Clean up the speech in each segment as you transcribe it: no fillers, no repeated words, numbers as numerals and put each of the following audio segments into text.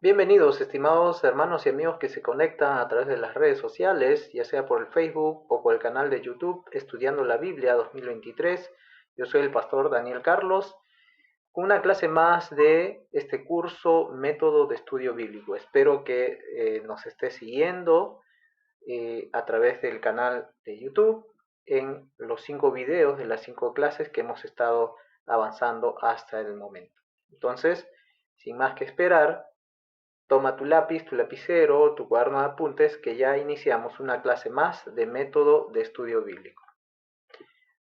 Bienvenidos, estimados hermanos y amigos que se conectan a través de las redes sociales, ya sea por el Facebook o por el canal de YouTube Estudiando la Biblia 2023. Yo soy el pastor Daniel Carlos, con una clase más de este curso Método de Estudio Bíblico. Espero que nos esté siguiendo a través del canal de YouTube en los 5 videos de las 5 clases que hemos estado avanzando hasta el momento. Entonces, sin más que esperar, toma tu lápiz, tu lapicero, tu cuaderno de apuntes, que ya iniciamos una clase más de método de estudio bíblico.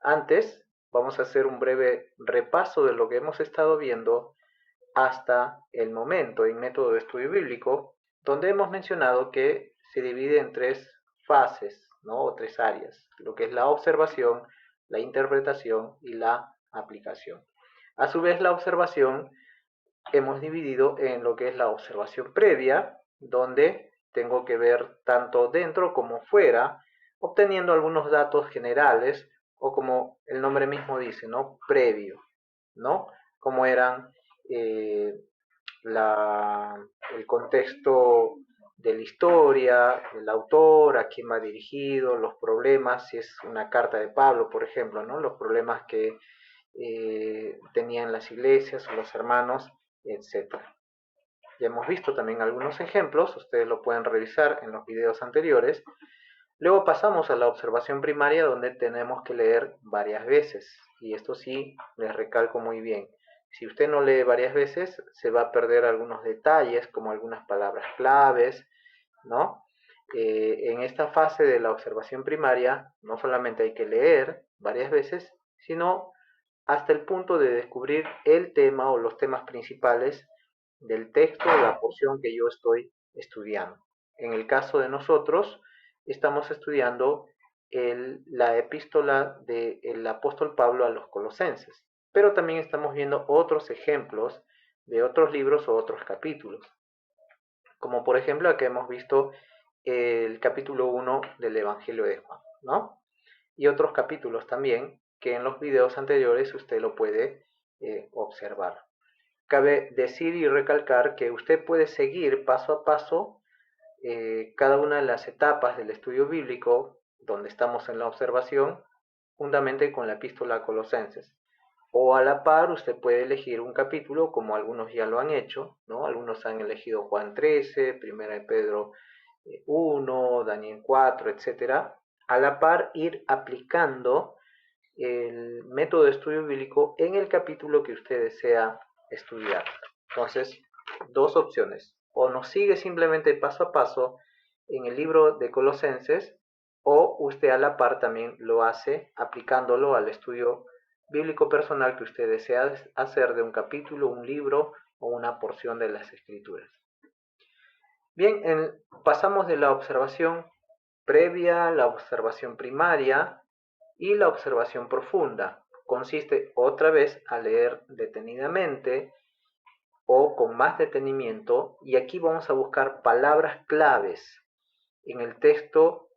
Antes, vamos a hacer un breve repaso de lo que hemos estado viendo hasta el momento en método de estudio bíblico, donde hemos mencionado que se divide en tres fases, ¿no? O tres áreas, lo que es la observación, la interpretación y la aplicación. A su vez, la observación hemos dividido en lo que es la observación previa, donde tengo que ver tanto dentro como fuera, obteniendo algunos datos generales, o como el nombre mismo dice, ¿no? Previo, ¿no? Como eran eh, la, el contexto de la historia, el autor, a quién va dirigido, los problemas, si es una carta de Pablo, por ejemplo, ¿no? Los problemas que tenían las iglesias o los hermanos, etcétera. Ya hemos visto también algunos ejemplos, ustedes lo pueden revisar en los videos anteriores. Luego pasamos a la observación primaria, donde tenemos que leer varias veces, y esto sí les recalco muy bien. Si usted no lee varias veces, se va a perder algunos detalles, como algunas palabras claves, ¿no? En esta fase de la observación primaria, no solamente hay que leer varias veces, sino hasta el punto de descubrir el tema o los temas principales del texto o la porción que yo estoy estudiando. En el caso de nosotros, estamos estudiando la epístola del apóstol Pablo a los colosenses, pero también estamos viendo otros ejemplos de otros libros o otros capítulos, como por ejemplo aquí hemos visto el capítulo 1 del Evangelio de Juan, ¿no? Y otros capítulos también que en los videos anteriores usted lo puede observar. Cabe decir y recalcar que usted puede seguir paso a paso cada una de las etapas del estudio bíblico, donde estamos en la observación, juntamente con la epístola a Colosenses. O a la par, usted puede elegir un capítulo, como algunos ya lo han hecho, ¿no? Algunos han elegido Juan 13, Primera de Pedro 1, Daniel 4, etcétera. A la par, ir aplicando el método de estudio bíblico en el capítulo que usted desea estudiar. Entonces, dos opciones. O nos sigue simplemente paso a paso en el libro de Colosenses, o usted a la par también lo hace aplicándolo al estudio bíblico personal que usted desea hacer de un capítulo, un libro o una porción de las escrituras. Bien, pasamos de la observación previa, la observación primaria y la observación profunda. Consiste otra vez a leer detenidamente o con más detenimiento, y aquí vamos a buscar palabras claves en el texto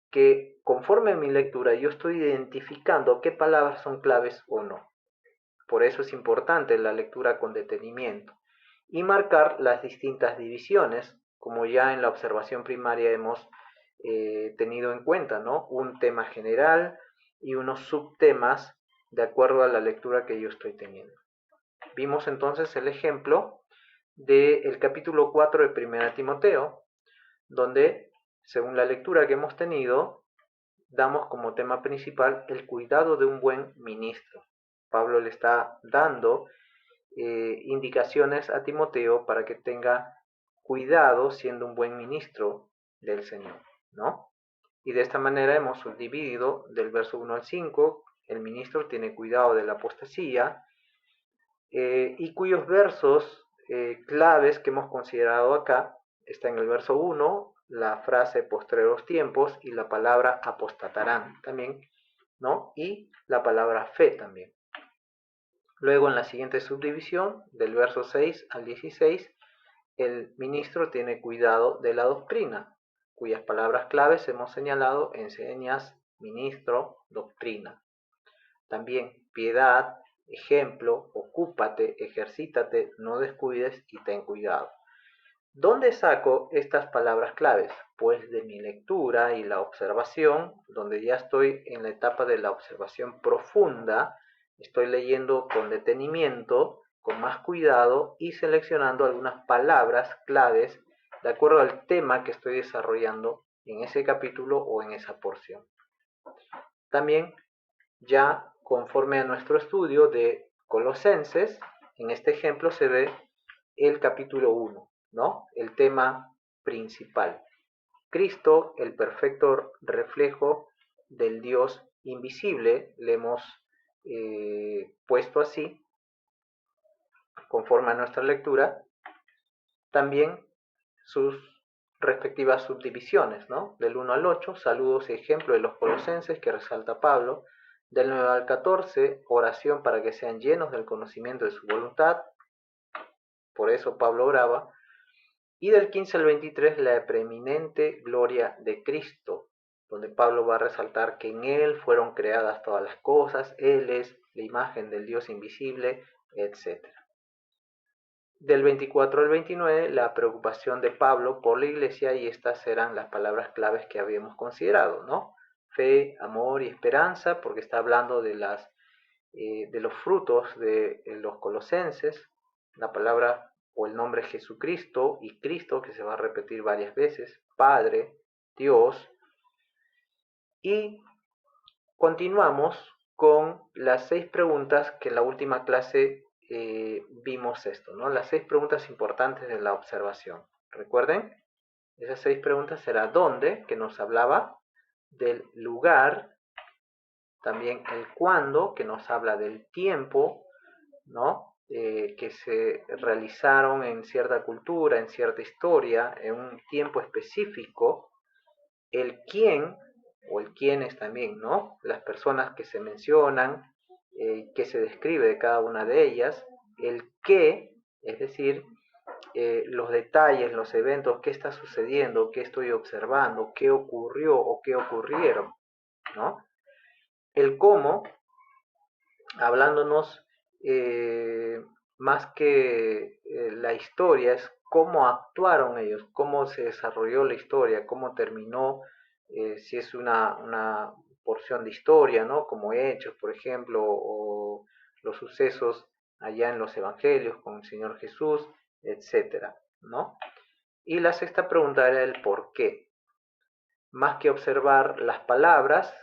que, conforme a mi lectura, yo estoy identificando qué palabras son claves o no. Por eso es importante la lectura con detenimiento y marcar las distintas divisiones, como ya en la observación primaria hemos tenido en cuenta, ¿no? Un tema general y unos subtemas de acuerdo a la lectura que yo estoy teniendo. Vimos entonces el ejemplo del capítulo 4 de Primera Timoteo, donde, según la lectura que hemos tenido, damos como tema principal el cuidado de un buen ministro. Pablo le está dando indicaciones a Timoteo para que tenga cuidado siendo un buen ministro del Señor, ¿no? Y de esta manera hemos subdividido del verso 1 al 5, el ministro tiene cuidado de la apostasía, y cuyos versos claves que hemos considerado acá está en el verso 1, la frase postreros tiempos y la palabra apostatarán también, ¿no? Y la palabra fe también. Luego en la siguiente subdivisión, del verso 6 al 16, el ministro tiene cuidado de la doctrina, cuyas palabras claves hemos señalado: enseñas, ministro, doctrina. También piedad, ejemplo, ocúpate, ejercítate, no descuides y ten cuidado. ¿Dónde saco estas palabras claves? Pues de mi lectura y la observación, donde ya estoy en la etapa de la observación profunda, estoy leyendo con detenimiento, con más cuidado y seleccionando algunas palabras claves de acuerdo al tema que estoy desarrollando en ese capítulo o en esa porción. También, ya conforme a nuestro estudio de Colosenses, en este ejemplo se ve el capítulo 1, ¿no? El tema principal. Cristo, el perfecto reflejo del Dios invisible, le hemos puesto así, conforme a nuestra lectura, también sus respectivas subdivisiones, ¿no? Del 1 al 8, saludos y ejemplo de los colosenses que resalta Pablo. Del 9 al 14, oración para que sean llenos del conocimiento de su voluntad. Por eso Pablo oraba. Y del 15 al 23, la preeminente gloria de Cristo, donde Pablo va a resaltar que en Él fueron creadas todas las cosas, Él es la imagen del Dios invisible, etc. Del 24 al 29, la preocupación de Pablo por la iglesia, y estas eran las palabras claves que habíamos considerado, ¿no? Fe, amor y esperanza, porque está hablando de los frutos de los colosenses, la palabra o el nombre Jesucristo y Cristo, que se va a repetir varias veces, Padre, Dios, y continuamos con las 6 preguntas que en la última clase vimos esto, ¿no? Las 6 preguntas importantes de la observación. Recuerden, esas 6 preguntas será dónde, que nos hablaba del lugar, también el cuándo, que nos habla del tiempo, ¿no? Que se realizaron en cierta cultura, en cierta historia, en un tiempo específico, el quién o el quiénes también, ¿no? Las personas que se mencionan, qué se describe de cada una de ellas, el qué, es decir, los detalles, los eventos, qué está sucediendo, qué estoy observando, qué ocurrió o qué ocurrieron, ¿no? El cómo, hablándonos más que la historia, es cómo actuaron ellos, cómo se desarrolló la historia, cómo terminó, si es una porción de historia, ¿no? Como hechos, por ejemplo, o los sucesos allá en los evangelios con el Señor Jesús, etcétera, ¿no? Y la sexta pregunta era el por qué. Más que observar las palabras,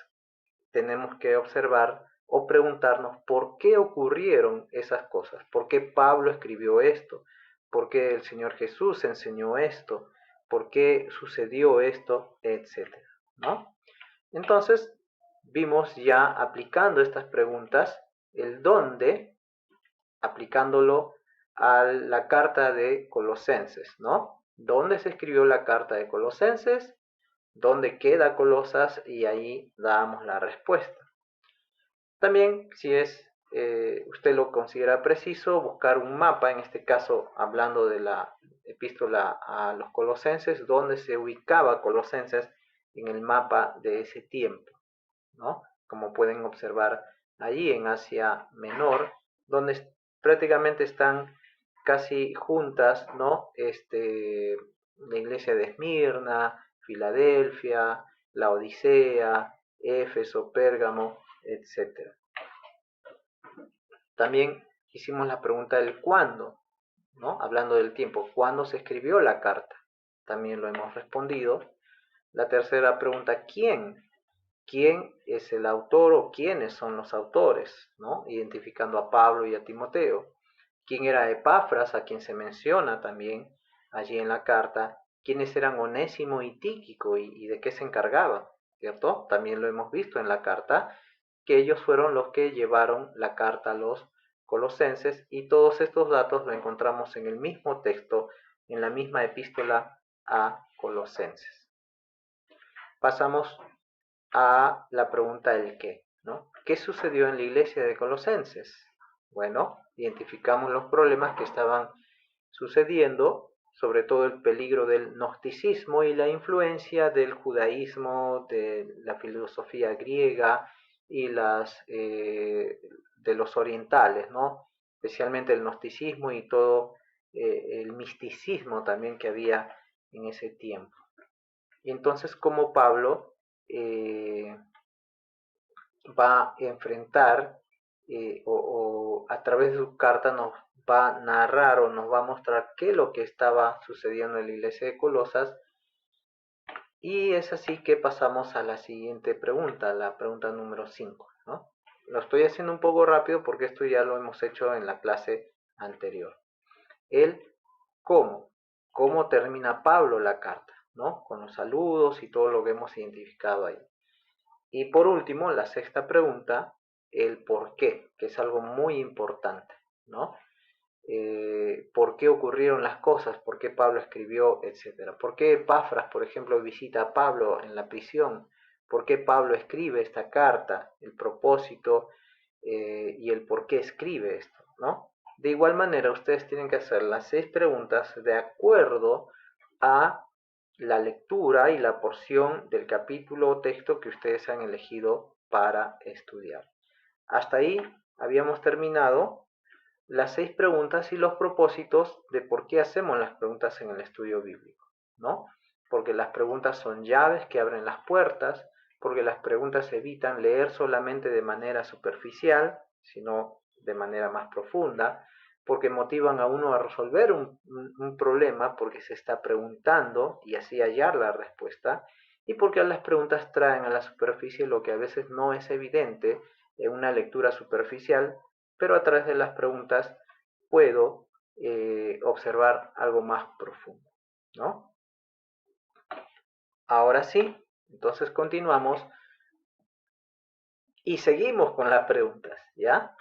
tenemos que observar o preguntarnos por qué ocurrieron esas cosas, por qué Pablo escribió esto, por qué el Señor Jesús enseñó esto, por qué sucedió esto, etcétera, ¿no? Entonces, vimos ya aplicando estas preguntas el dónde, aplicándolo a la carta de Colosenses, ¿no? ¿Dónde se escribió la carta de Colosenses? ¿Dónde queda Colosas? Y ahí damos la respuesta. También, si usted lo considera preciso, buscar un mapa, en este caso hablando de la epístola a los colosenses, donde se ubicaba Colosenses en el mapa de ese tiempo, ¿no? Como pueden observar allí en Asia Menor, donde prácticamente están casi juntas, ¿no? La iglesia de Esmirna, Filadelfia, la Odisea, Éfeso, Pérgamo, etcétera. También hicimos la pregunta del cuándo, ¿no? Hablando del tiempo, ¿cuándo se escribió la carta? También lo hemos respondido. La tercera pregunta, ¿quién? ¿Quién es el autor o quiénes son los autores? ¿No? Identificando a Pablo y a Timoteo. ¿Quién era Epafras, a quien se menciona también allí en la carta? ¿Quiénes eran Onésimo y Tíquico y de qué se encargaban? ¿Cierto? También lo hemos visto en la carta, que ellos fueron los que llevaron la carta a los colosenses, y todos estos datos lo encontramos en el mismo texto, en la misma epístola a Colosenses. Pasamos a la pregunta del qué, ¿no? ¿Qué sucedió en la iglesia de Colosenses? Bueno, identificamos los problemas que estaban sucediendo, sobre todo el peligro del gnosticismo y la influencia del judaísmo, de la filosofía griega y de los orientales, ¿no? Especialmente el gnosticismo y todo el misticismo también que había en ese tiempo. Y entonces como Pablo va a enfrentar o a través de su carta nos va a narrar o nos va a mostrar qué es lo que estaba sucediendo en la iglesia de Colosas. Y es así que pasamos a la siguiente pregunta, la pregunta número 5, ¿no? Lo estoy haciendo un poco rápido porque esto ya lo hemos hecho en la clase anterior. El cómo, cómo termina Pablo la carta, ¿no? Con los saludos y todo lo que hemos identificado ahí. Y por último, la sexta pregunta, el por qué, que es algo muy importante, ¿no? Por qué ocurrieron las cosas, por qué Pablo escribió, etcétera. ¿Por qué Epafras, por ejemplo, visita a Pablo en la prisión? ¿Por qué Pablo escribe esta carta? El propósito y el por qué escribe esto, ¿no? De igual manera, ustedes tienen que hacer las 6 preguntas de acuerdo a la lectura y la porción del capítulo o texto que ustedes han elegido para estudiar. Hasta ahí habíamos terminado las 6 preguntas y los propósitos de por qué hacemos las preguntas en el estudio bíblico, ¿no? Porque las preguntas son llaves que abren las puertas, porque las preguntas evitan leer solamente de manera superficial, sino de manera más profunda, porque motivan a uno a resolver un problema porque se está preguntando y así hallar la respuesta, y porque las preguntas traen a la superficie lo que a veces no es evidente en una lectura superficial, pero a través de las preguntas puedo observar algo más profundo, ¿no? Ahora sí, entonces continuamos y seguimos con las preguntas, ¿ya?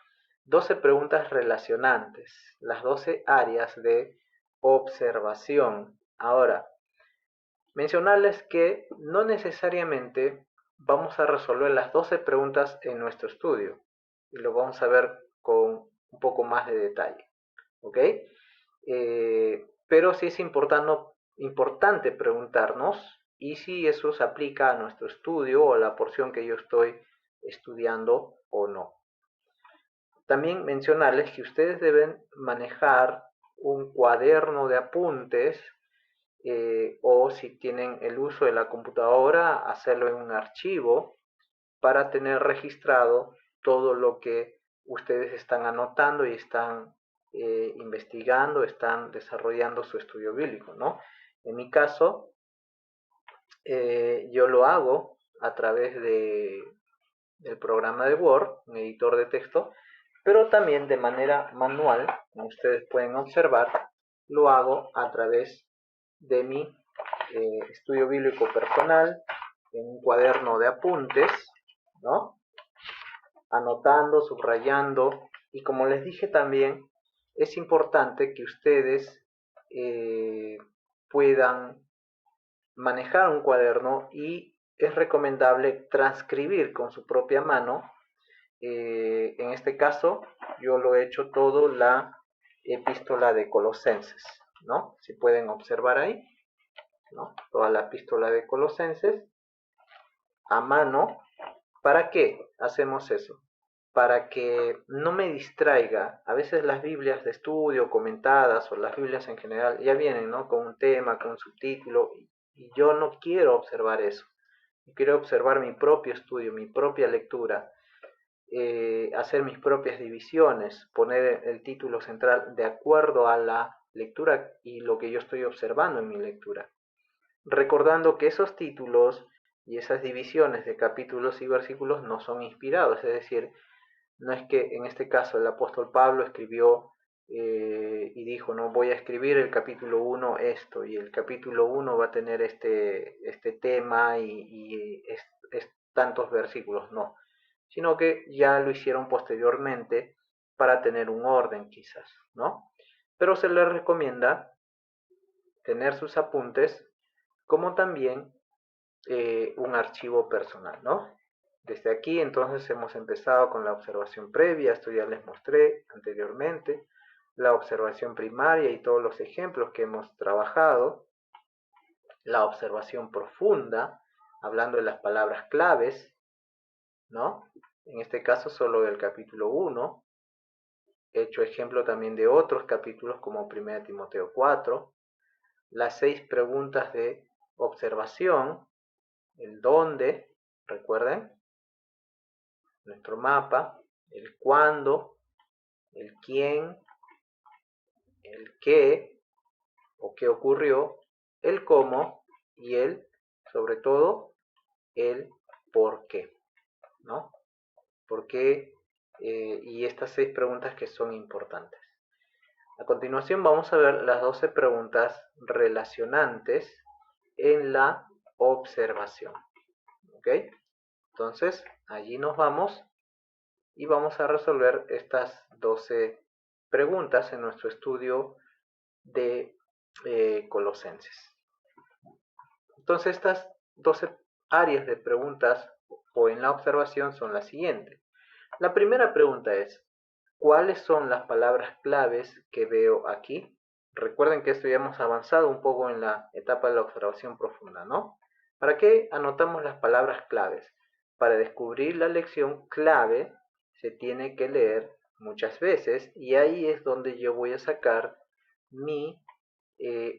12 preguntas relacionantes, las 12 áreas de observación. Ahora, mencionarles que no necesariamente vamos a resolver las 12 preguntas en nuestro estudio y lo vamos a ver con un poco más de detalle, ¿ok? Pero sí es importante preguntarnos y si eso se aplica a nuestro estudio o a la porción que yo estoy estudiando o no. También mencionarles que ustedes deben manejar un cuaderno de apuntes o si tienen el uso de la computadora, hacerlo en un archivo para tener registrado todo lo que ustedes están anotando y están investigando, están desarrollando su estudio bíblico, ¿no? En mi caso, yo lo hago a través del programa de Word, un editor de texto, pero también de manera manual, como ustedes pueden observar, lo hago a través de mi estudio bíblico personal, en un cuaderno de apuntes, ¿no? Anotando, subrayando, y como les dije también, es importante que ustedes puedan manejar un cuaderno y es recomendable transcribir con su propia mano. En este caso, yo lo he hecho todo la epístola de Colosenses, ¿no? Si pueden observar ahí, ¿no? Toda la epístola de Colosenses a mano. ¿Para qué hacemos eso? Para que no me distraiga. A veces las Biblias de estudio comentadas o las Biblias en general ya vienen, ¿no? Con un tema, con un subtítulo y yo no quiero observar eso. Yo quiero observar mi propio estudio, mi propia lectura, hacer mis propias divisiones, poner el título central de acuerdo a la lectura y lo que yo estoy observando en mi lectura. Recordando que esos títulos y esas divisiones de capítulos y versículos no son inspirados, es decir, no es que en este caso el apóstol Pablo escribió y dijo, no, voy a escribir el capítulo 1 esto, y el capítulo 1 va a tener este tema y es tantos versículos, no, sino que ya lo hicieron posteriormente para tener un orden quizás, ¿no? Pero se les recomienda tener sus apuntes como también un archivo personal, ¿no? Desde aquí entonces hemos empezado con la observación previa, esto ya les mostré anteriormente, la observación primaria y todos los ejemplos que hemos trabajado, la observación profunda, hablando de las palabras claves, ¿no? En este caso solo del capítulo 1, he hecho ejemplo también de otros capítulos como 1 Timoteo 4, las 6 preguntas de observación, el dónde, recuerden, nuestro mapa, el cuándo, el quién, el qué o qué ocurrió, el cómo y sobre todo, el por qué, ¿no? ¿Por qué? Y estas 6 preguntas que son importantes. A continuación vamos a ver las 12 preguntas relacionantes en la observación. ¿Ok? Entonces, allí nos vamos y vamos a resolver estas 12 preguntas en nuestro estudio de Colosenses. Entonces, estas 12 áreas de preguntas o en la observación son las siguientes. La primera pregunta es, ¿cuáles son las palabras claves que veo aquí? Recuerden que esto ya hemos avanzado un poco en la etapa de la observación profunda, ¿no? ¿Para qué anotamos las palabras claves? Para descubrir la lección clave se tiene que leer muchas veces y ahí es donde yo voy a sacar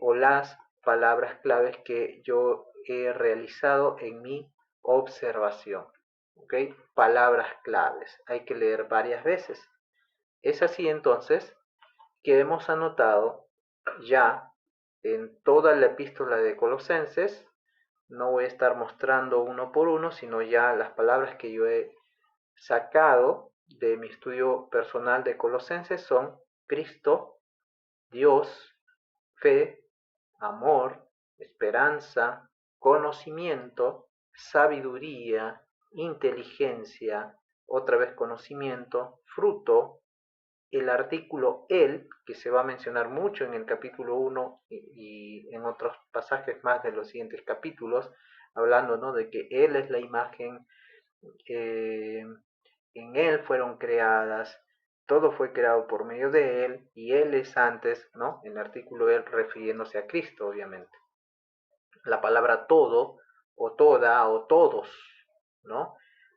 o las palabras claves que yo he realizado en mi observación. ¿Ok? Palabras claves. Hay que leer varias veces. Es así entonces que hemos anotado ya en toda la epístola de Colosenses. No voy a estar mostrando uno por uno, sino ya las palabras que yo he sacado de mi estudio personal de Colosenses son Cristo, Dios, fe, amor, esperanza, conocimiento, sabiduría, inteligencia, otra vez conocimiento, fruto, el artículo él, que se va a mencionar mucho en el capítulo 1 y en otros pasajes más de los siguientes capítulos, hablando, ¿no?, de que él es la imagen, en él fueron creadas, todo fue creado por medio de él y él es antes, ¿no? En el artículo él refiriéndose a Cristo, obviamente. La palabra todo o toda o todos, ¿no?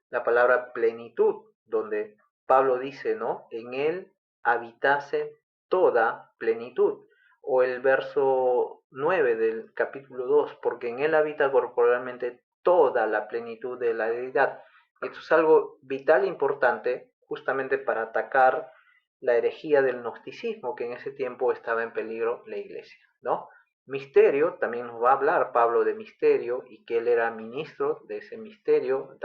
La palabra plenitud, donde Pablo dice, ¿no? En él habitase toda plenitud. O el verso 9 del capítulo 2, porque en él habita corporalmente toda la plenitud de la deidad. Esto es algo vital e importante justamente para atacar la herejía del gnosticismo que en ese tiempo estaba en peligro la iglesia, ¿no? Misterio, también nos va a hablar Pablo de misterio y que él era ministro de ese misterio,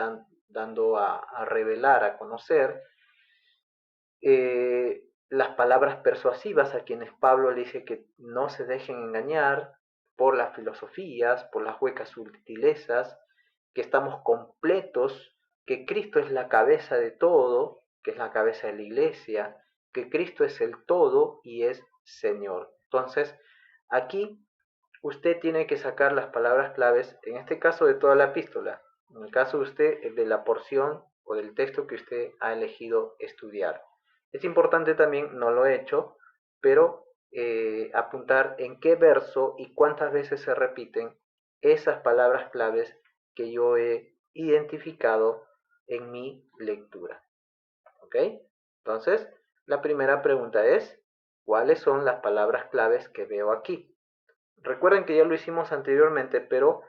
dando a revelar, a conocer. Las palabras persuasivas a quienes Pablo le dice que no se dejen engañar por las filosofías, por las huecas sutilezas, que estamos completos, que Cristo es la cabeza de todo, que es la cabeza de la iglesia, que Cristo es el todo y es Señor. Entonces, aquí usted tiene que sacar las palabras claves, en este caso de toda la epístola, en el caso de usted de la porción o del texto que usted ha elegido estudiar. Es importante también, no lo he hecho, pero apuntar en qué verso y cuántas veces se repiten esas palabras claves que yo he identificado en mi lectura. ¿Ok? Entonces, la primera pregunta es, ¿cuáles son las palabras claves que veo aquí? Recuerden que ya lo hicimos anteriormente, pero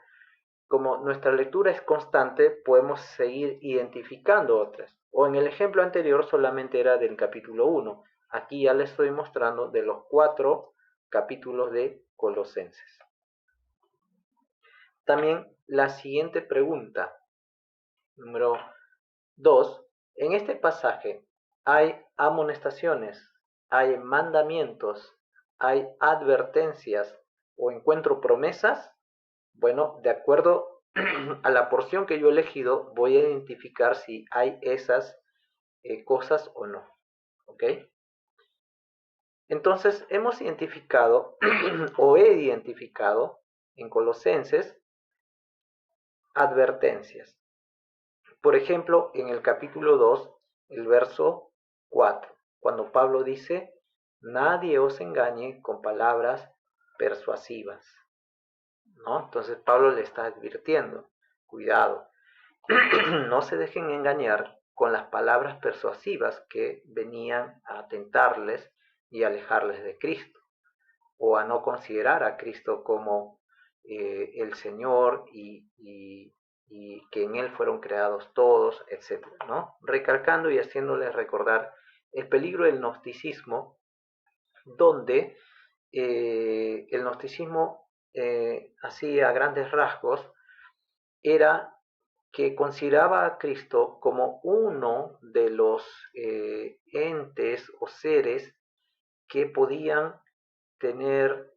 como nuestra lectura es constante, podemos seguir identificando otras. O en el ejemplo anterior solamente era del capítulo 1. Aquí ya les estoy mostrando de los 4 capítulos de Colosenses. También la siguiente pregunta, número 2. En este pasaje hay amonestaciones, hay mandamientos, hay advertencias o encuentro promesas. Bueno, de acuerdo a la porción que yo he elegido, voy a identificar si hay esas cosas o no. ¿Ok? Entonces, hemos identificado o he identificado en Colosenses advertencias. Por ejemplo, en el capítulo 2, el verso 4, cuando Pablo dice, nadie os engañe con palabras persuasivas, ¿no? Entonces Pablo le está advirtiendo, cuidado, no se dejen engañar con las palabras persuasivas que venían a tentarles y alejarles de Cristo, o a no considerar a Cristo como el Señor y que en Él fueron creados todos, etcétera, ¿no? Recalcando y haciéndoles recordar el peligro del gnosticismo, donde el gnosticismo, así a grandes rasgos, era que consideraba a Cristo como uno de los entes o seres que podían tener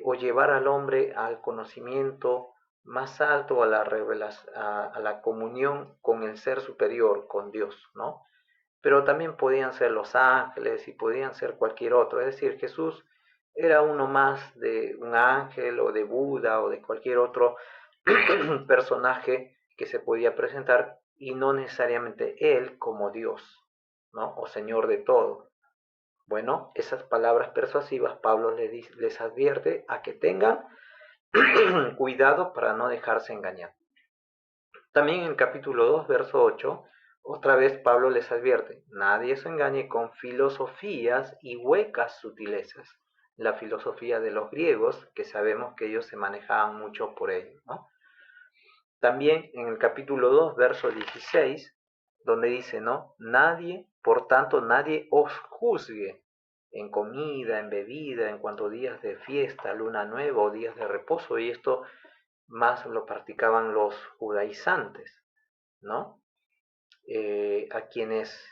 o llevar al hombre al conocimiento más alto, a la revelación, a la comunión con el ser superior, con Dios, ¿no? Pero también podían ser los ángeles y podían ser cualquier otro. Es decir, Jesús era uno más de un ángel o de Buda o de cualquier otro personaje que se podía presentar y no necesariamente él como Dios, ¿no? O Señor de todo. Bueno, esas palabras persuasivas Pablo les advierte a que tengan cuidado para no dejarse engañar. También en el capítulo 2, verso 8, otra vez Pablo les advierte, nadie se engañe con filosofías y huecas sutilezas. La filosofía de los griegos, que sabemos que ellos se manejaban mucho por ello, ¿no? También en el capítulo 2, verso 16, donde dice, ¿no? Nadie, por tanto, nadie os juzgue en comida, en bebida, en cuanto a días de fiesta, luna nueva o días de reposo, y esto más lo practicaban los judaizantes, ¿no? A quienes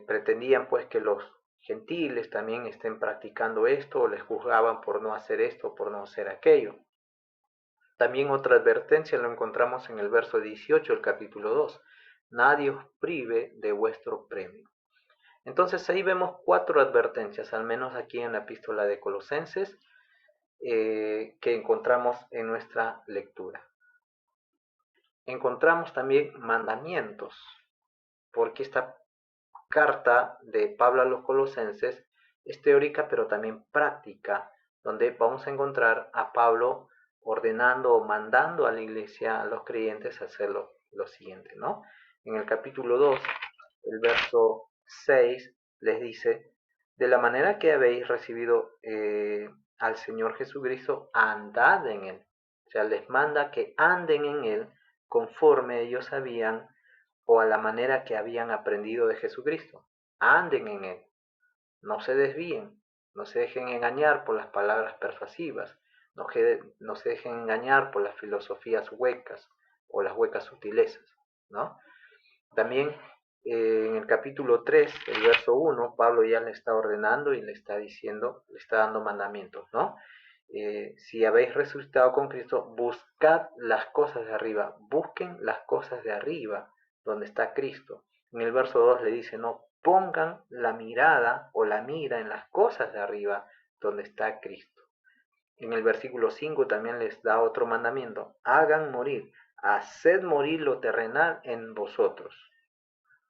pretendían pues que los gentiles también estén practicando esto, o les juzgaban por no hacer esto, por no hacer aquello. También otra advertencia lo encontramos en el verso 18 del capítulo 2. Nadie os prive de vuestro premio. Entonces ahí vemos 4 advertencias, al menos aquí en la epístola de Colosenses, que encontramos en nuestra lectura. Encontramos también mandamientos, porque esta carta de Pablo a los Colosenses es teórica pero también práctica, donde vamos a encontrar a Pablo ordenando o mandando a la iglesia, a los creyentes, a hacer lo siguiente, ¿no? En el capítulo 2, el verso 6, les dice, de la manera que habéis recibido al Señor Jesucristo, andad en Él. O sea, les manda que anden en Él conforme ellos habían o a la manera que habían aprendido de Jesucristo. Anden en Él, no se desvíen, no se dejen engañar por las palabras persuasivas, no se dejen engañar por las filosofías huecas o las huecas sutilezas, ¿no? También en el capítulo 3, el verso 1, Pablo ya le está ordenando y le está diciendo, le está dando mandamientos, ¿no? Si habéis resucitado con Cristo, buscad las cosas de arriba, busquen las cosas de arriba, donde está Cristo. En el verso 2 le dice, no, pongan la mirada o la mira en las cosas de arriba, donde está Cristo. En el versículo 5 también les da otro mandamiento, hagan morir, haced morir lo terrenal en vosotros,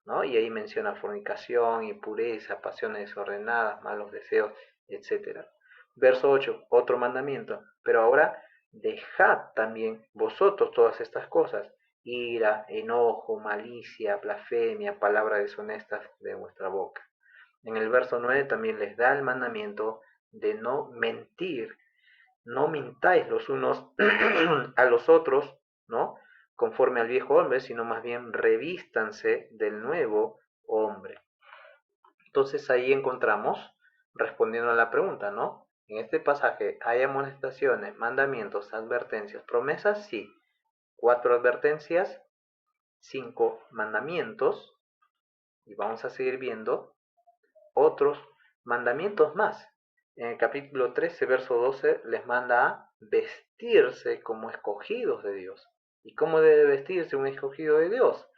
¿no? Y ahí menciona fornicación, impureza, pasiones desordenadas, malos deseos, etc. Verso 8, otro mandamiento, pero ahora dejad también vosotros todas estas cosas, ira, enojo, malicia, blasfemia, palabras deshonestas de vuestra boca. En el verso 9 también les da el mandamiento de no mentir, no mintáis los unos a los otros, ¿no? Conforme al viejo hombre, sino más bien revístanse del nuevo hombre. Entonces ahí encontramos, respondiendo a la pregunta, ¿no? En este pasaje, ¿hay amonestaciones, mandamientos, advertencias, promesas? Sí. 4 advertencias, 5 mandamientos, y vamos a seguir viendo otros mandamientos más. En el capítulo 13, verso 12, les manda a vestirse como escogidos de Dios. ¿Y cómo debe vestirse un escogido de Dios?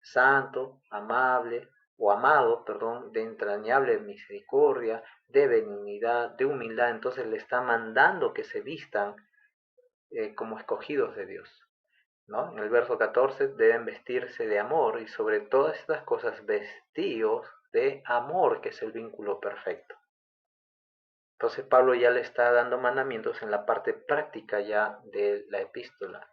Santo, amable, o amado, perdón, de entrañable misericordia, de benignidad, de humildad. Entonces le está mandando que se vistan como escogidos de Dios, ¿no? En el verso 14, deben vestirse de amor y sobre todas estas cosas vestidos de amor, que es el vínculo perfecto. Entonces Pablo ya le está dando mandamientos en la parte práctica ya de la epístola.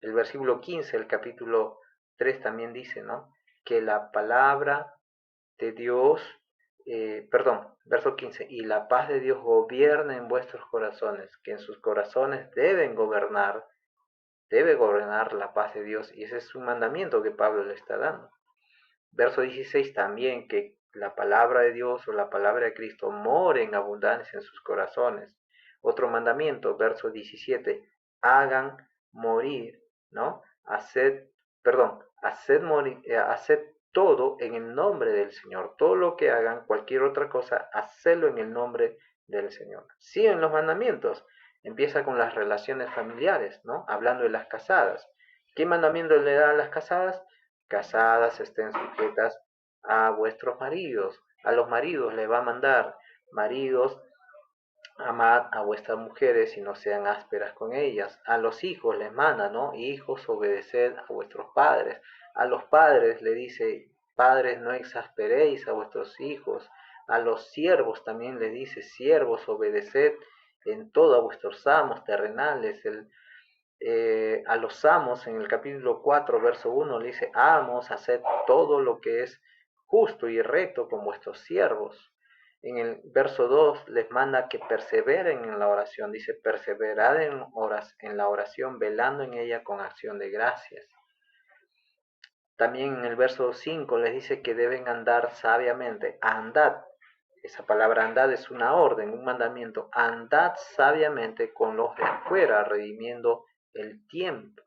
El versículo 15 del capítulo 3 también dice, ¿no? que la palabra de Dios, verso 15, y la paz de Dios gobierne en vuestros corazones, que en sus corazones debe gobernar la paz de Dios, y ese es un mandamiento que Pablo le está dando. Verso 16 también, que la palabra de Dios o la palabra de Cristo more en abundancia en sus corazones. Otro mandamiento, verso 17, hagan morir, ¿no? Haced todo en el nombre del Señor. Todo lo que hagan, cualquier otra cosa, hacedlo en el nombre del Señor. Siguen los mandamientos. Empieza con las relaciones familiares, ¿no? Hablando de las casadas. ¿Qué mandamiento le da a las casadas? Casadas estén sujetas a vuestros maridos. A los maridos le va a mandar: maridos, amad a vuestras mujeres y no sean ásperas con ellas. A los hijos les manda, ¿no? Hijos, obedeced a vuestros padres. A los padres le dice: padres, no exasperéis a vuestros hijos. A los siervos también le dice: siervos, obedeced en todo a vuestros amos terrenales. A los amos, en el capítulo 4, verso 1, le dice: amos, haced todo lo que es justo y recto con vuestros siervos. En el verso 2 les manda que perseveren en la oración. Dice: perseverad en la oración, velando en ella con acción de gracias. También en el verso 5 les dice que deben andar sabiamente. Andad. Esa palabra andad es una orden, un mandamiento. Andad sabiamente con los de afuera, redimiendo el tiempo,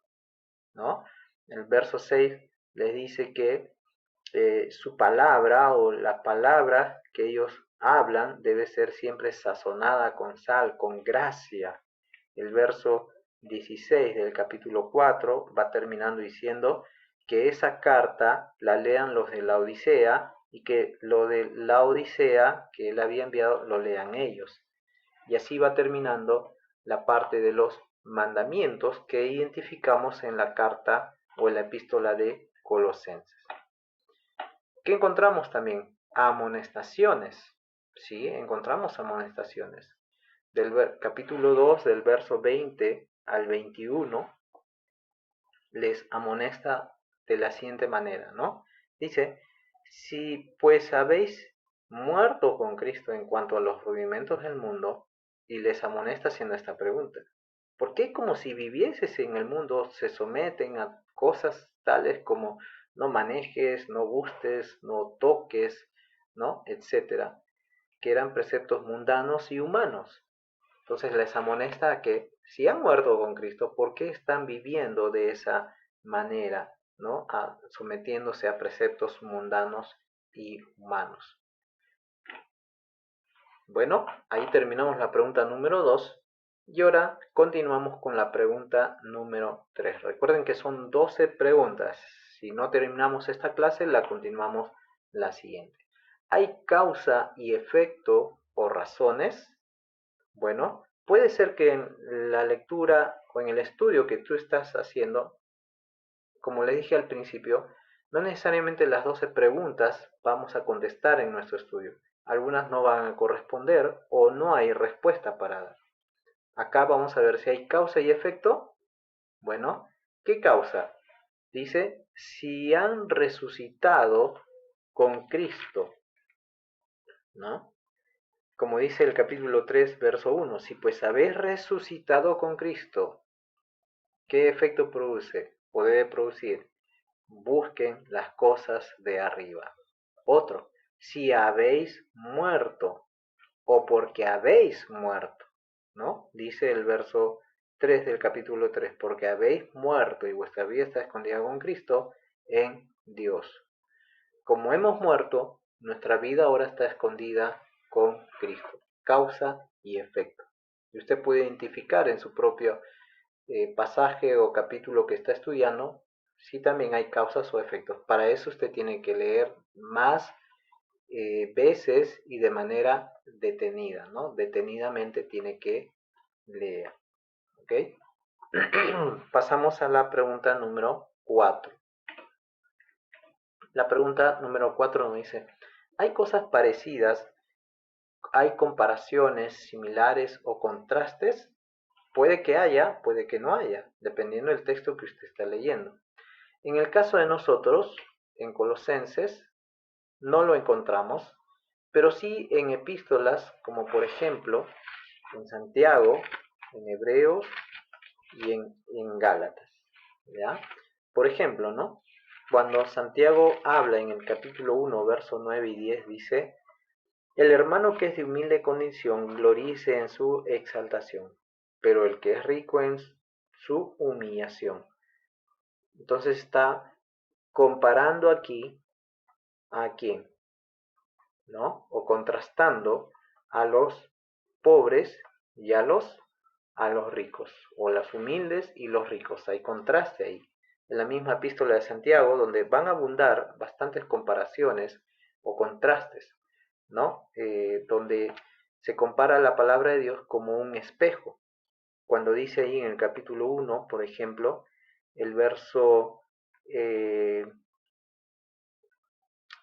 ¿no? El verso 6 les dice que su palabra o la palabra que ellos hablan debe ser siempre sazonada con sal, con gracia. El verso 16 del capítulo 4 va terminando diciendo que esa carta la lean los de la Odisea y que lo de la Odisea que él había enviado lo lean ellos. Y así va terminando la parte de los mandamientos que identificamos en la carta o en la epístola de Colosenses. ¿Qué encontramos también? Amonestaciones. Sí, encontramos amonestaciones. Del capítulo 2, del verso 20 al 21, les amonesta de la siguiente manera, ¿no? Dice: si pues habéis muerto con Cristo en cuanto a los rudimentos del mundo, y les amonesta haciendo esta pregunta: ¿por qué, como si vivieses en el mundo, se someten a cosas tales como no manejes, no gustes, no toques, ¿no? Etcétera, que eran preceptos mundanos y humanos? Entonces les amonesta a que, si han muerto con Cristo, ¿por qué están viviendo de esa manera, ¿no? Sometiéndose a preceptos mundanos y humanos. Bueno, ahí terminamos la pregunta número 2 y ahora continuamos con la pregunta número 3. Recuerden que son 12 preguntas. Si no terminamos esta clase, la continuamos la siguiente. ¿Hay causa y efecto o razones? Bueno, puede ser que en la lectura o en el estudio que tú estás haciendo, como les dije al principio, no necesariamente las 12 preguntas vamos a contestar en nuestro estudio. Algunas no van a corresponder o no hay respuesta para dar. Acá vamos a ver si hay causa y efecto. Bueno, ¿qué causa? Dice: si han resucitado con Cristo, ¿no? Como dice el capítulo 3, verso 1, si pues habéis resucitado con Cristo, ¿qué efecto produce o debe producir? Busquen las cosas de arriba. Otro: si habéis muerto o porque habéis muerto, ¿no? Dice el verso 3 del capítulo 3, porque habéis muerto y vuestra vida está escondida con Cristo en Dios. Como hemos muerto, nuestra vida ahora está escondida con Cristo. Causa y efecto. Y usted puede identificar en su propio pasaje o capítulo que está estudiando si también hay causas o efectos. Para eso usted tiene que leer más veces y de manera detenida, ¿no? Detenidamente tiene que leer. ¿Ok? Pasamos a la pregunta número 4. La pregunta número 4 nos dice: ¿hay cosas parecidas? ¿Hay comparaciones similares o contrastes? Puede que haya, puede que no haya, dependiendo del texto que usted está leyendo. En el caso de nosotros, en Colosenses no lo encontramos, pero sí en epístolas como por ejemplo en Santiago, en Hebreos y en Gálatas, ¿ya? Por ejemplo, ¿no? Cuando Santiago habla en el capítulo 1, verso 9 y 10, dice: el hermano que es de humilde condición gloríese en su exaltación, pero el que es rico en su humillación. Entonces está comparando aquí a quién, ¿no? O contrastando a los pobres y a los ricos, o los humildes y los ricos. Hay contraste ahí. En la misma epístola de Santiago, donde van a abundar bastantes comparaciones o contrastes, ¿no? Donde se compara la palabra de Dios como un espejo. Cuando dice ahí en el capítulo 1, por ejemplo, el verso eh,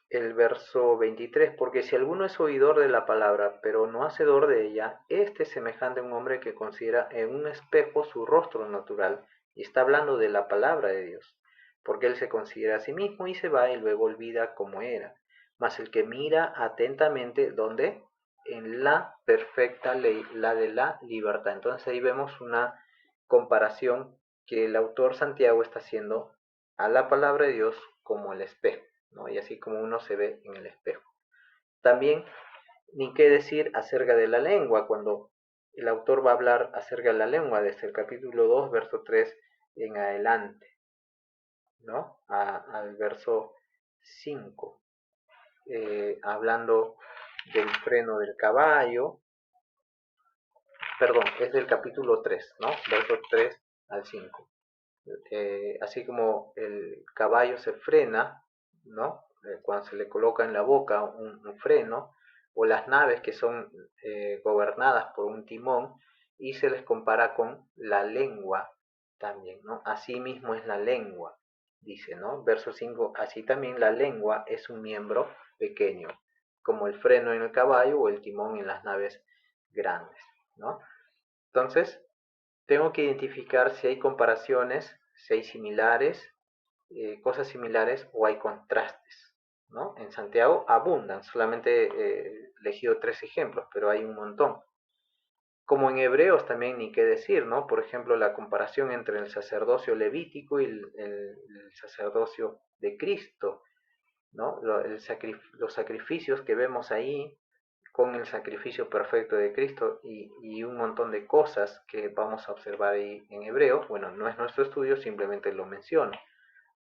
el verso 23, porque si alguno es oidor de la palabra, pero no hacedor de ella, este es semejante a un hombre que considera en un espejo su rostro natural, y está hablando de la palabra de Dios, porque él se considera a sí mismo y se va y luego olvida cómo era. Mas el que mira atentamente, ¿dónde? En la perfecta ley, la de la libertad. Entonces ahí vemos una comparación que el autor Santiago está haciendo a la palabra de Dios como el espejo, ¿no? Y así como uno se ve en el espejo. También, ni qué decir acerca de la lengua, cuando el autor va a hablar acerca de la lengua desde el capítulo 2, verso 3 en adelante, ¿no? Al verso 5, hablando del freno del caballo, perdón, es del capítulo 3, ¿no? Verso 3 al 5. Así como el caballo se frena, ¿no? Cuando se le coloca en la boca un freno, o las naves que son gobernadas por un timón, y se les compara con la lengua también, ¿no? Así mismo es la lengua, dice, ¿no? Verso 5, así también la lengua es un miembro pequeño, como el freno en el caballo o el timón en las naves grandes, ¿no? Entonces, tengo que identificar si hay comparaciones, si hay similares, cosas similares o hay contrastes, ¿no? En Santiago abundan, solamente he elegido 3 ejemplos, pero hay un montón. Como en Hebreos también ni qué decir, ¿no? Por ejemplo, la comparación entre el sacerdocio levítico y el sacerdocio de Cristo, ¿no? Los sacrificios que vemos ahí con el sacrificio perfecto de Cristo y un montón de cosas que vamos a observar ahí en Hebreos. Bueno, no es nuestro estudio, simplemente lo menciono.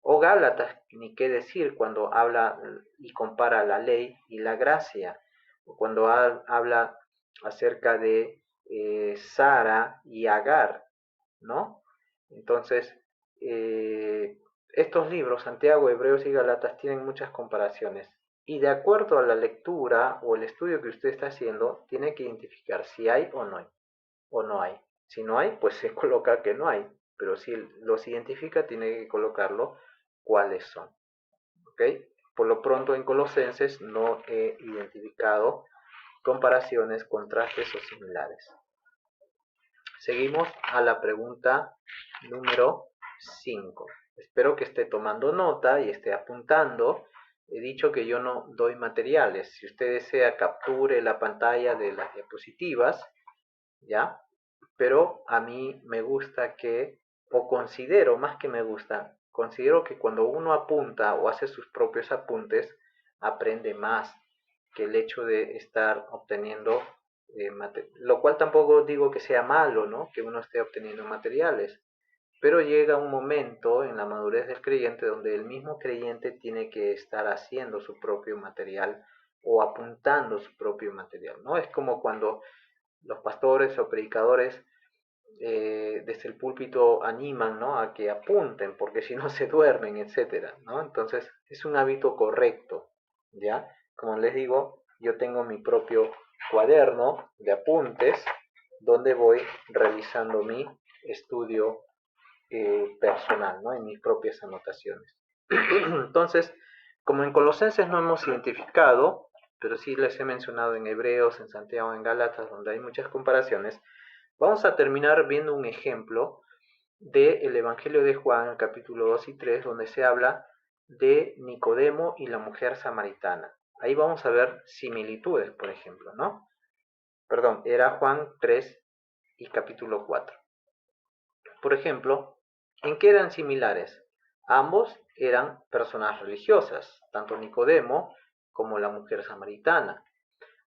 O Gálatas, ni qué decir cuando habla y compara la ley y la gracia, o cuando habla acerca de Sara y Agar, ¿no? Entonces, estos libros, Santiago, Hebreos y Galatas, tienen muchas comparaciones. Y de acuerdo a la lectura o el estudio que usted está haciendo, tiene que identificar si hay o no hay. O no hay. Si no hay, pues se coloca que no hay. Pero si los identifica, tiene que colocarlo cuáles son. ¿Ok? Por lo pronto en Colosenses no he identificado comparaciones, contrastes o similares. Seguimos a la pregunta número 5. Espero que esté tomando nota y esté apuntando. He dicho que yo no doy materiales. Si usted desea, capture la pantalla de las diapositivas, ¿ya? Pero a mí me gusta que, o considero, más que me gusta, considero que cuando uno apunta o hace sus propios apuntes, aprende más que el hecho de estar obteniendo lo cual tampoco digo que sea malo, ¿no? Que uno esté obteniendo materiales, pero llega un momento en la madurez del creyente donde el mismo creyente tiene que estar haciendo su propio material o apuntando su propio material, ¿no? Es como cuando los pastores o predicadores desde el púlpito animan, ¿no? A que apunten, porque si no se duermen, etcétera, ¿no? Entonces es un hábito correcto, ¿ya? Como les digo, yo tengo mi propio cuaderno de apuntes donde voy realizando mi estudio personal, ¿no? En mis propias anotaciones. Entonces, como en Colosenses no hemos identificado, pero sí les he mencionado en Hebreos, en Santiago, en Gálatas, donde hay muchas comparaciones, vamos a terminar viendo un ejemplo del Evangelio de Juan, el capítulo 2 y 3, donde se habla de Nicodemo y la mujer samaritana. Ahí vamos a ver similitudes, por ejemplo, ¿no? Perdón, era Juan 3 y capítulo 4. Por ejemplo, ¿en qué eran similares? Ambos eran personas religiosas, tanto Nicodemo como la mujer samaritana.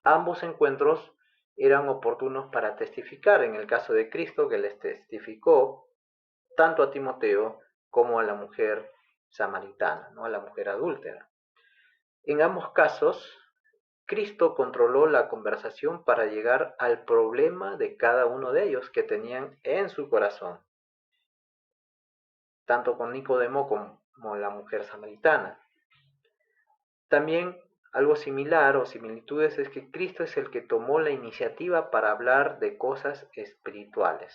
Ambos encuentros eran oportunos para testificar, en el caso de Cristo, que les testificó tanto a Timoteo como a la mujer samaritana, ¿no? A la mujer adúltera. En ambos casos, Cristo controló la conversación para llegar al problema de cada uno de ellos que tenían en su corazón, tanto con Nicodemo como la mujer samaritana. También algo similar o similitudes es que Cristo es el que tomó la iniciativa para hablar de cosas espirituales,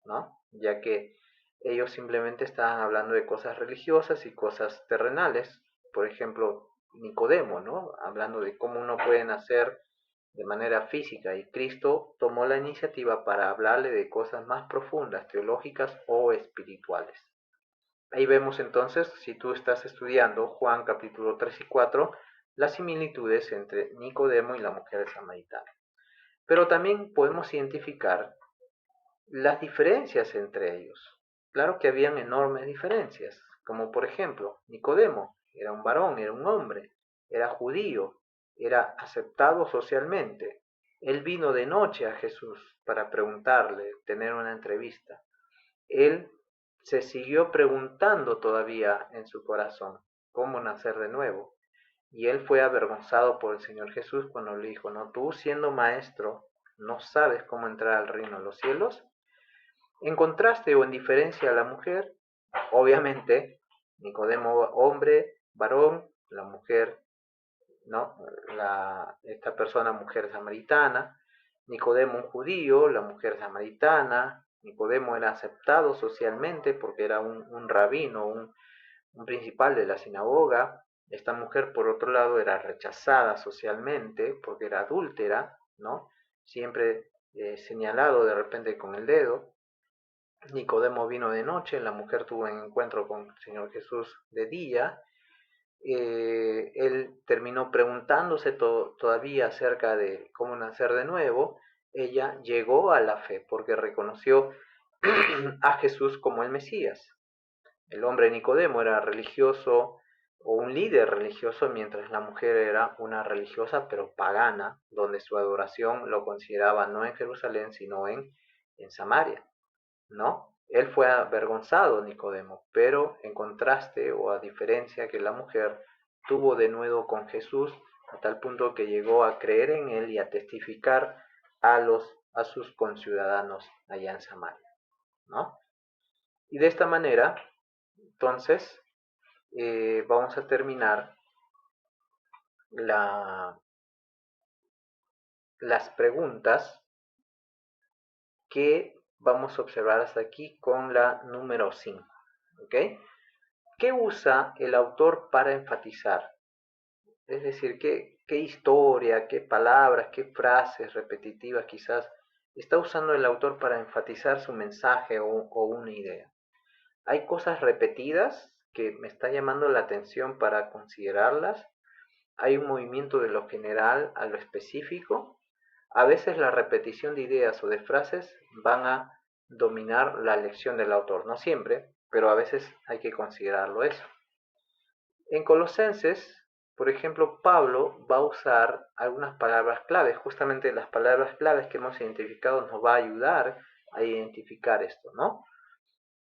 ¿no? Ya que ellos simplemente estaban hablando de cosas religiosas y cosas terrenales. Por ejemplo, Nicodemo, ¿no? Hablando de cómo uno puede nacer de manera física, y Cristo tomó la iniciativa para hablarle de cosas más profundas, teológicas o espirituales. Ahí vemos entonces, si tú estás estudiando Juan capítulo 3 y 4, las similitudes entre Nicodemo y la mujer samaritana. Pero también podemos identificar las diferencias entre ellos. Claro que habían enormes diferencias, como por ejemplo, Nicodemo era un varón, era un hombre, era judío, era aceptado socialmente. Él vino de noche a Jesús para preguntarle, tener una entrevista. Él se siguió preguntando todavía en su corazón cómo nacer de nuevo. Y él fue avergonzado por el Señor Jesús cuando le dijo, no, tú siendo maestro, ¿no sabes cómo entrar al reino de los cielos? En contraste o en diferencia a la mujer, obviamente, Nicodemo hombre, varón, la mujer, ¿no? Esta persona mujer samaritana, Nicodemo un judío, la mujer samaritana, Nicodemo era aceptado socialmente porque era un rabino, un principal de la sinagoga. Esta mujer, por otro lado, era rechazada socialmente porque era adúltera, ¿no? Siempre señalado de repente con el dedo. Nicodemo vino de noche, la mujer tuvo un encuentro con el Señor Jesús de día. Él terminó preguntándose todavía acerca de cómo nacer de nuevo. Ella llegó a la fe porque reconoció a Jesús como el Mesías. El hombre Nicodemo era religioso o un líder religioso, mientras la mujer era una religiosa pero pagana, donde su adoración lo consideraba no en Jerusalén, sino en Samaria, ¿no? Él fue avergonzado, Nicodemo, pero en contraste o a diferencia que la mujer tuvo de nuevo con Jesús, a tal punto que llegó a creer en él y a testificar a sus conciudadanos allá en Samaria, ¿no? Y de esta manera, entonces, vamos a terminar las preguntas que vamos a observar hasta aquí con la número 5. ¿Ok? ¿Qué usa el autor para enfatizar? Es decir, ¿qué historia, qué palabras, qué frases repetitivas quizás está usando el autor para enfatizar su mensaje o una idea? ¿Hay cosas repetidas que me está llamando la atención para considerarlas? ¿Hay un movimiento de lo general a lo específico? A veces la repetición de ideas o de frases van a dominar la lección del autor, no siempre, pero a veces hay que considerarlo eso. En Colosenses, por ejemplo, Pablo va a usar algunas palabras claves. Justamente las palabras claves que hemos identificado nos va a ayudar a identificar esto, ¿no?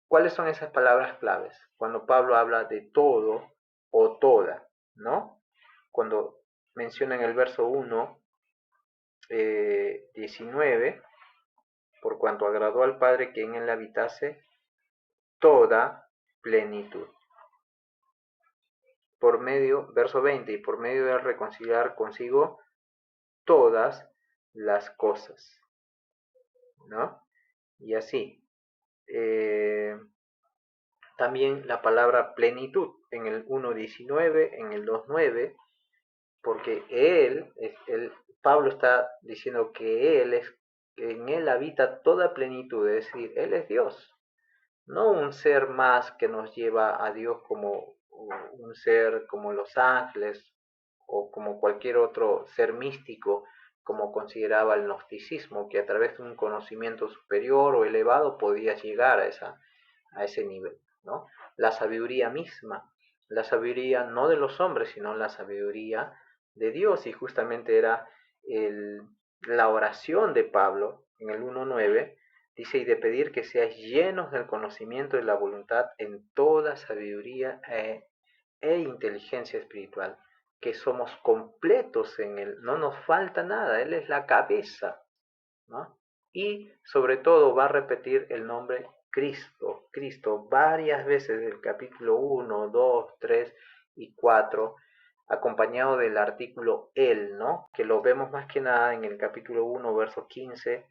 ¿Cuáles son esas palabras claves? Cuando Pablo habla de todo o toda, ¿no? Cuando menciona en el verso 1, 19, por cuanto agradó al Padre que en él habitase toda plenitud. Por medio, verso 20, y por medio de reconciliar consigo todas las cosas, ¿no? Y así. También la palabra plenitud en el 1.19, en el 2.9, porque Pablo está diciendo que en él habita toda plenitud, es decir, él es Dios, no un ser más que nos lleva a Dios como un ser como los ángeles o como cualquier otro ser místico, como consideraba el gnosticismo, que a través de un conocimiento superior o elevado podías llegar a ese nivel, ¿no? La sabiduría misma, la sabiduría no de los hombres, sino la sabiduría de Dios, y justamente era el, la oración de Pablo en el 1.9, dice, y de pedir que seáis llenos del conocimiento de la voluntad en toda sabiduría e inteligencia espiritual, que somos completos en Él, no nos falta nada, Él es la cabeza, ¿no? Y sobre todo va a repetir el nombre Cristo, Cristo varias veces del capítulo 1, 2, 3 y 4, acompañado del artículo Él, ¿no? Que lo vemos más que nada en el capítulo 1, verso 15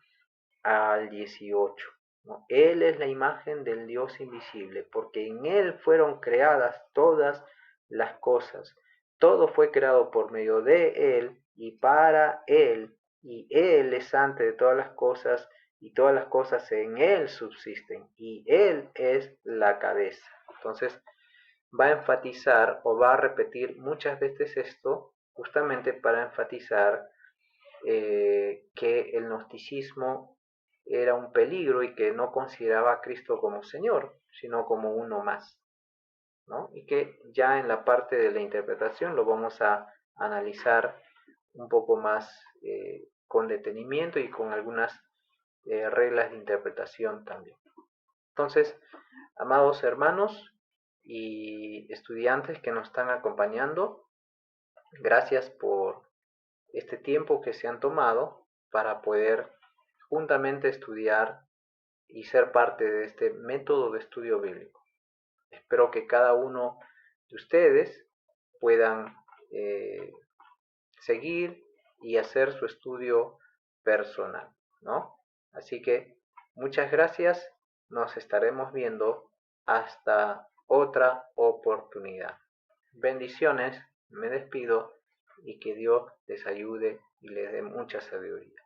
al 18. ¿No? Él es la imagen del Dios invisible, porque en Él fueron creadas todas las cosas. Todo fue creado por medio de Él y para Él, y Él es antes de todas las cosas, y todas las cosas en Él subsisten, y Él es la cabeza. Entonces, va a enfatizar o va a repetir muchas veces esto, justamente para enfatizar que el gnosticismo era un peligro y que no consideraba a Cristo como Señor, sino como uno más, ¿no? Y que ya en la parte de la interpretación lo vamos a analizar un poco más con detenimiento y con algunas reglas de interpretación también. Entonces, amados hermanos y estudiantes que nos están acompañando, gracias por este tiempo que se han tomado para poder juntamente estudiar y ser parte de este método de estudio bíblico. Espero que cada uno de ustedes puedan eh, seguir y hacer su estudio personal, ¿no? Así que muchas gracias, nos estaremos viendo hasta otra oportunidad. Bendiciones, me despido y que Dios les ayude y les dé mucha sabiduría.